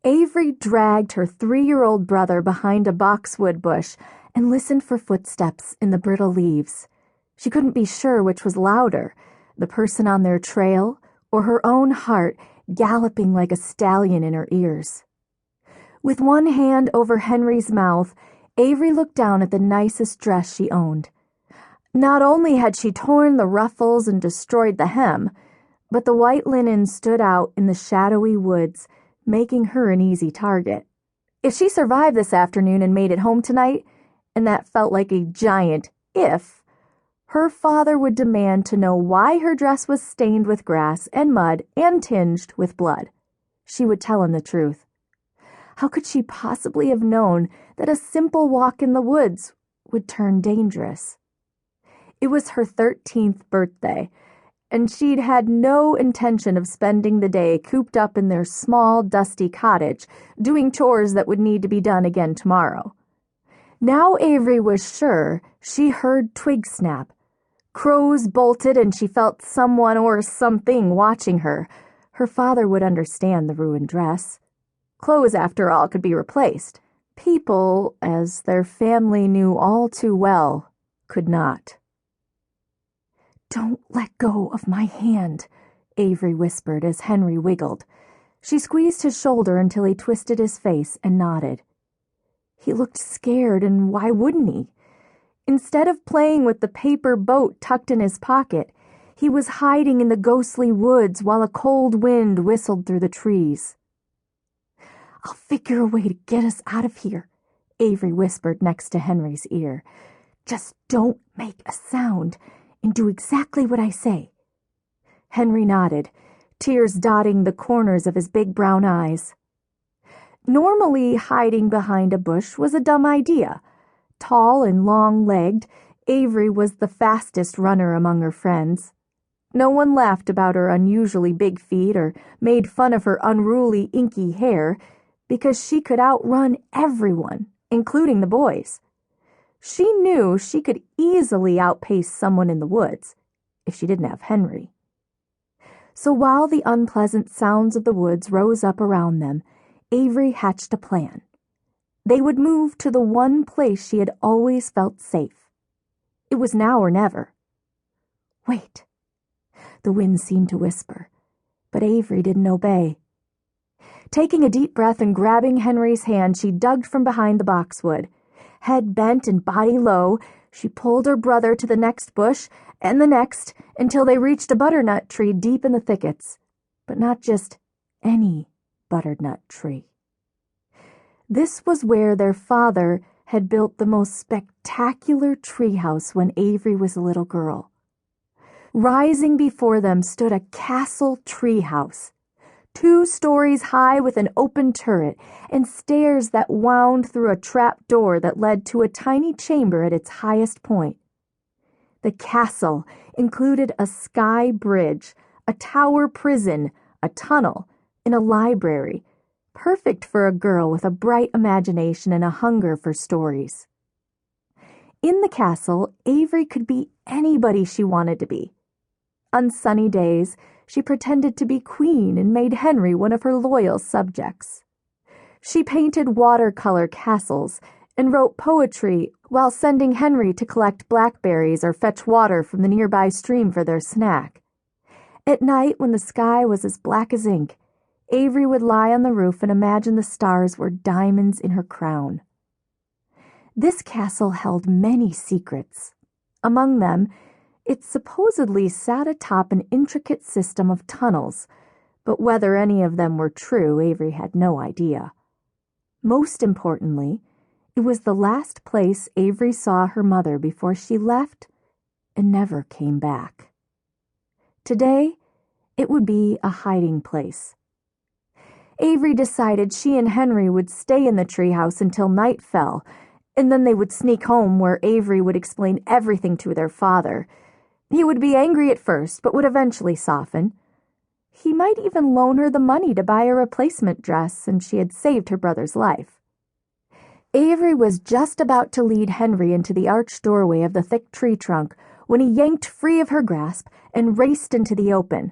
Avery dragged her 3-year-old brother behind a boxwood bush and listened for footsteps in the brittle leaves. She couldn't be sure which was louder, the person on their trail or her own heart galloping like a stallion in her ears. With one hand over Henry's mouth, Avery looked down at the nicest dress she owned. Not only had she torn the ruffles and destroyed the hem, but the white linen stood out in the shadowy woods, making her an easy target. If she survived this afternoon and made it home tonight, and that felt like a giant if, her father would demand to know why her dress was stained with grass and mud and tinged with blood. She would tell him the truth. How could she possibly have known that a simple walk in the woods would turn dangerous? It was her 13th birthday, and she'd had no intention of spending the day cooped up in their small, dusty cottage, doing chores that would need to be done again tomorrow. Now Avery was sure she heard twigs snap. Crows bolted, and she felt someone or something watching her. Her father would understand the ruined dress. Clothes, after all, could be replaced. People, as their family knew all too well, could not. "Don't let go of my hand," Avery whispered as Henry wiggled. She squeezed his shoulder until he twisted his face and nodded. He looked scared, and why wouldn't he? Instead of playing with the paper boat tucked in his pocket, he was hiding in the ghostly woods while a cold wind whistled through the trees. "I'll figure a way to get us out of here," Avery whispered next to Henry's ear. "Just don't make a sound, and do exactly what I say." Henry nodded, tears dotting the corners of his big brown eyes. Normally, hiding behind a bush was a dumb idea. Tall and long-legged, Avery was the fastest runner among her friends. No one laughed about her unusually big feet or made fun of her unruly, inky hair, because she could outrun everyone, including the boys. She knew she could easily outpace someone in the woods, if she didn't have Henry. So while the unpleasant sounds of the woods rose up around them, Avery hatched a plan. They would move to the one place she had always felt safe. It was now or never. "Wait," the wind seemed to whisper, but Avery didn't obey. Taking a deep breath and grabbing Henry's hand, she dug from behind the boxwood. Head bent and body low, she pulled her brother to the next bush and the next until they reached a butternut tree deep in the thickets. But not just any butternut tree. This was where their father had built the most spectacular treehouse when Avery was a little girl. Rising before them stood a castle treehouse, 2 stories high with an open turret and stairs that wound through a trap door that led to a tiny chamber at its highest point. The castle included a sky bridge, a tower prison, a tunnel, and a library, perfect for a girl with a bright imagination and a hunger for stories. In the castle, Avery could be anybody she wanted to be. On sunny days, she pretended to be queen and made Henry one of her loyal subjects. She painted watercolor castles and wrote poetry while sending Henry to collect blackberries or fetch water from the nearby stream for their snack. At night, when the sky was as black as ink, Avery would lie on the roof and imagine the stars were diamonds in her crown. This castle held many secrets. Among them, it supposedly sat atop an intricate system of tunnels, but whether any of them were true, Avery had no idea. Most importantly, it was the last place Avery saw her mother before she left and never came back. Today, it would be a hiding place. Avery decided she and Henry would stay in the treehouse until night fell, and then they would sneak home where Avery would explain everything to their father. He would be angry at first, but would eventually soften. He might even loan her the money to buy a replacement dress, since she had saved her brother's life. Avery was just about to lead Henry into the arched doorway of the thick tree trunk when he yanked free of her grasp and raced into the open.